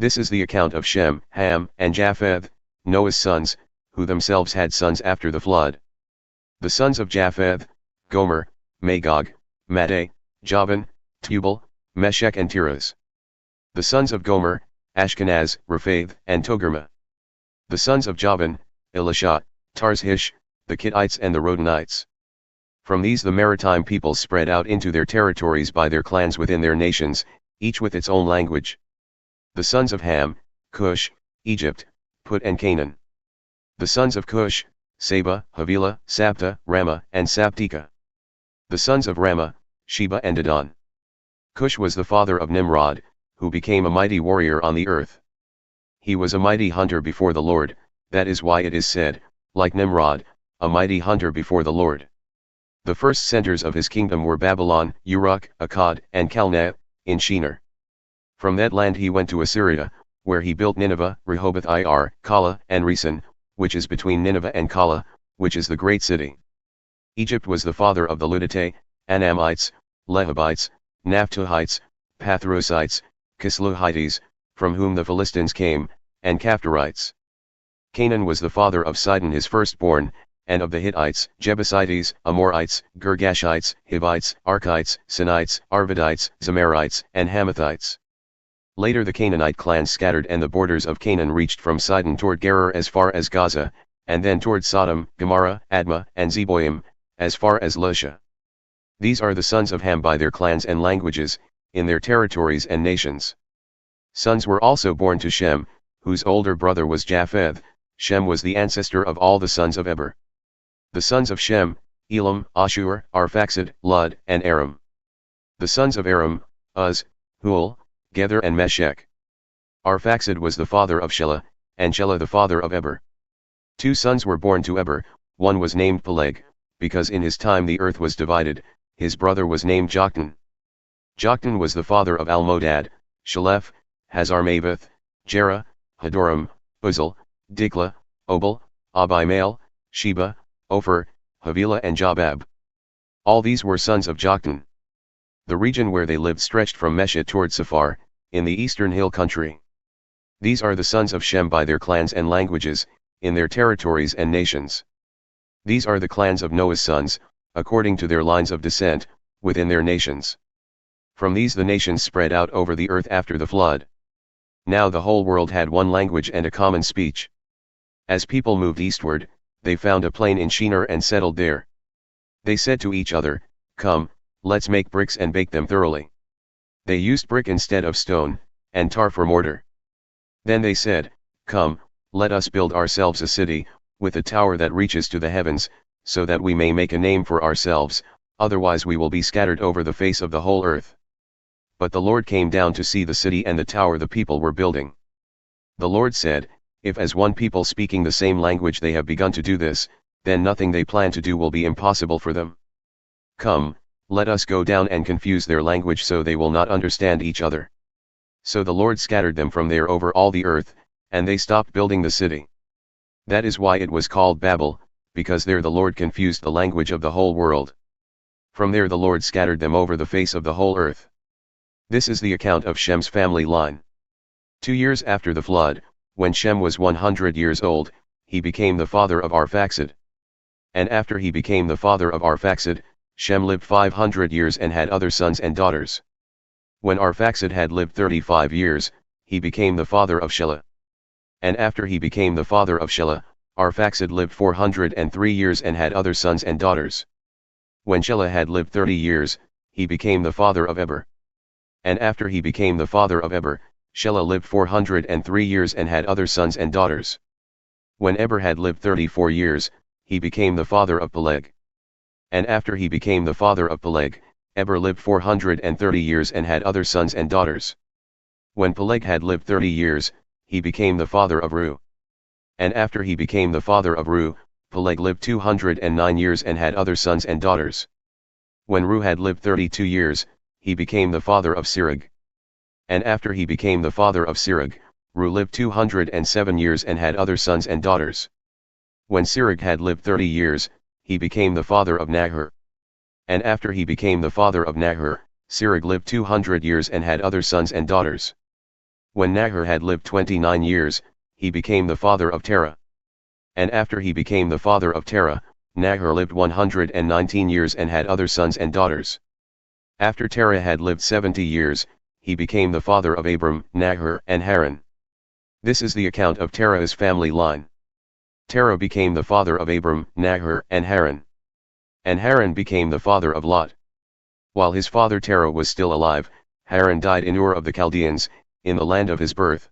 This is the account of Shem, Ham, and Japheth, Noah's sons, who themselves had sons after the flood. The sons of Japheth: Gomer, Magog, Madai, Javan, Tubal, Meshek and Tiras. The sons of Gomer: Ashkenaz, Riphath and Togarmah. The sons of Javan: Elishah, Tarshish, the Kittites and the Rodanites. From these the maritime peoples spread out into their territories by their clans within their nations, each with its own language. The sons of Ham: Cush, Egypt, Put and Canaan. The sons of Cush: Seba, Havilah, Sabtah, Raamah and Sabteka. The sons of Raamah: Sheba and Dedan. Cush was the father of Nimrod, who became a mighty warrior on the earth. He was a mighty hunter before the Lord, that is why it is said, like Nimrod, a mighty hunter before the Lord. The first centers of his kingdom were Babylon, Uruk, Akkad, and Kalneh, in Shinar. From that land he went to Assyria, where he built Nineveh, Rehoboth Ir, Calah and Resen, which is between Nineveh and Calah, which is the great city. Egypt was the father of the Luddites, Anamites, Lehabites, Naphtuhites, Pathrusites, Kisluhites, from whom the Philistines came, and Caphtorites. Canaan was the father of Sidon his firstborn, and of the Hittites, Jebusites, Amorites, Girgashites, Hivites, Arkites, Sinites, Arvadites, Zemarites and Hamathites. Later the Canaanite clans scattered and the borders of Canaan reached from Sidon toward Gerar as far as Gaza, and then toward Sodom, Gomorrah, Admah and Zeboyim, as far as Elishah. These are the sons of Ham by their clans and languages, in their territories and nations. Sons were also born to Shem, whose older brother was Japheth. Shem was the ancestor of all the sons of Eber. The sons of Shem: Elam, Ashur, Arphaxad, Lud and Aram. The sons of Aram: Uz, Hul, Gether and Meshek. Arphaxad was the father of Shelah, and Shelah the father of Eber. 2 sons were born to Eber, one was named Peleg, because in his time the earth was divided. His brother was named Joktan. Joktan was the father of Almodad, Shalef, Hazarmaveth, Jerah, Hadoram, Uzal, Diklah, Obal, Abimael, Sheba, Ophir, Havilah and Jobab. All these were sons of Joktan. The region where they lived stretched from Meshech toward Sephar, in the eastern hill country. These are the sons of Shem by their clans and languages, in their territories and nations. These are the clans of Noah's sons, according to their lines of descent, within their nations. From these the nations spread out over the earth after the flood. Now the whole world had one language and a common speech. As people moved eastward, they found a plain in Shinar and settled there. They said to each other, "Come, let's make bricks and bake them thoroughly." They used brick instead of stone, and tar for mortar. Then they said, "Come, let us build ourselves a city, with a tower that reaches to the heavens, so that we may make a name for ourselves, otherwise we will be scattered over the face of the whole earth." But the Lord came down to see the city and the tower the people were building. The Lord said, "If as one people speaking the same language they have begun to do this, then nothing they plan to do will be impossible for them. Come, let us go down and confuse their language so they will not understand each other." So the Lord scattered them from there over all the earth, and they stopped building the city. That is why it was called Babel, because there the Lord confused the language of the whole world. From there the Lord scattered them over the face of the whole earth. This is the account of Shem's family line. 2 years after the flood, when Shem was 100 years old, he became the father of Arphaxad. And after he became the father of Arphaxad, Shem lived 500 years and had other sons and daughters. When Arphaxad had lived 35 years, he became the father of Shelah. And after he became the father of Shelah, Arphaxad lived 403 years and had other sons and daughters. When Shelah had lived 30 years, he became the father of Eber. And after he became the father of Eber, Shelah lived 403 years and had other sons and daughters. When Eber had lived 34 years, he became the father of Peleg. And after he became the father of Peleg, Eber lived 430 years and had other sons and daughters. When Peleg had lived 30 years, he became the father of Reu. And after he became the father of Reu, Peleg lived 209 years and had other sons and daughters. When Reu had lived 32 years, he became the father of Serug. And after he became the father of Serug, Reu lived 207 years and had other sons and daughters. When Serug had lived 30 years, he became the father of Nahor. And after he became the father of Nahor, Serug lived 200 years and had other sons and daughters. When Nahor had lived 29 years, he became the father of Terah. And after he became the father of Terah, Nahor lived 119 years and had other sons and daughters. After Terah had lived 70 years, he became the father of Abram, Nahor and Haran. This is the account of Terah's family line. Terah became the father of Abram, Nahor and Haran. And Haran became the father of Lot. While his father Terah was still alive, Haran died in Ur of the Chaldeans, in the land of his birth.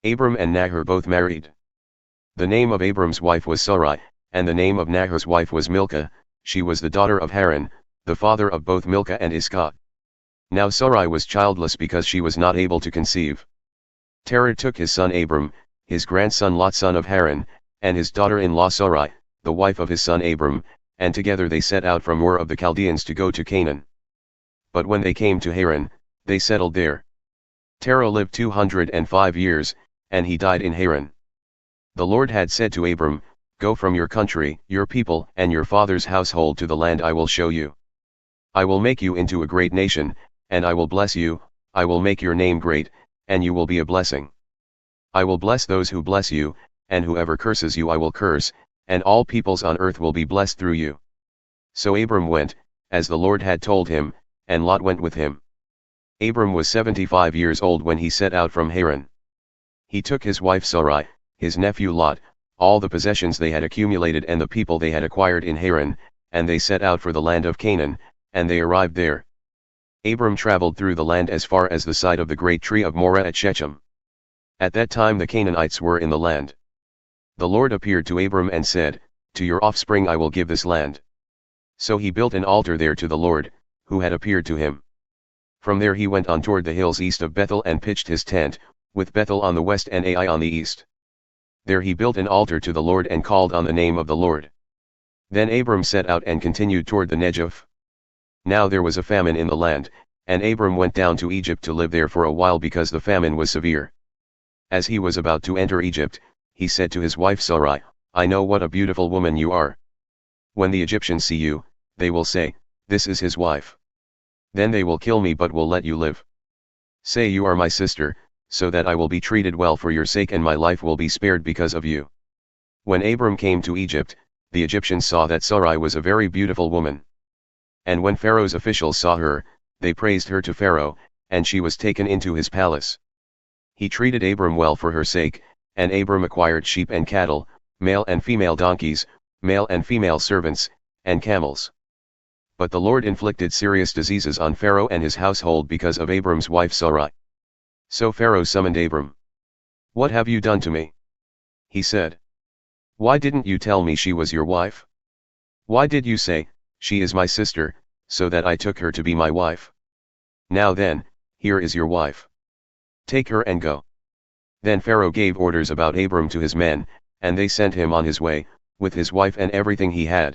Abram and Nahor both married. The name of Abram's wife was Sarai, and the name of Nahor's wife was Milcah. She was the daughter of Haran, the father of both Milcah and Iscah. Now Sarai was childless because she was not able to conceive. Terah took his son Abram, his grandson Lot son of Haran, and his daughter-in-law Sarai, the wife of his son Abram, and together they set out from Ur of the Chaldeans to go to Canaan. But when they came to Haran, they settled there. Terah lived 205 years, and he died in Haran. The Lord had said to Abram, "Go from your country, your people, and your father's household to the land I will show you. I will make you into a great nation, and I will bless you. I will make your name great, and you will be a blessing. I will bless those who bless you, and whoever curses you I will curse, and all peoples on earth will be blessed through you." So Abram went, as the Lord had told him, and Lot went with him. Abram was 75 years old when he set out from Haran. He took his wife Sarai, his nephew Lot, all the possessions they had accumulated and the people they had acquired in Haran, and they set out for the land of Canaan, and they arrived there. Abram traveled through the land as far as the site of the great tree of Moreh at Shechem. At that time the Canaanites were in the land. The Lord appeared to Abram and said, "To your offspring I will give this land." So he built an altar there to the Lord, who had appeared to him. From there he went on toward the hills east of Bethel and pitched his tent, with Bethel on the west and Ai on the east. There he built an altar to the Lord and called on the name of the Lord. Then Abram set out and continued toward the Negev. Now there was a famine in the land, and Abram went down to Egypt to live there for a while because the famine was severe. As he was about to enter Egypt, he said to his wife Sarai, "I know what a beautiful woman you are. When the Egyptians see you, they will say, 'This is his wife.' Then they will kill me but will let you live. Say you are my sister, so that I will be treated well for your sake and my life will be spared because of you." When Abram came to Egypt, the Egyptians saw that Sarai was a very beautiful woman. And when Pharaoh's officials saw her, they praised her to Pharaoh, and she was taken into his palace. He treated Abram well for her sake, and Abram acquired sheep and cattle, male and female donkeys, male and female servants, and camels. But the Lord inflicted serious diseases on Pharaoh and his household because of Abram's wife Sarai. So Pharaoh summoned Abram. "What have you done to me?" he said. "Why didn't you tell me she was your wife? Why did you say, 'She is my sister,' so that I took her to be my wife? Now then, here is your wife. Take her and go." Then Pharaoh gave orders about Abram to his men, and they sent him on his way, with his wife and everything he had.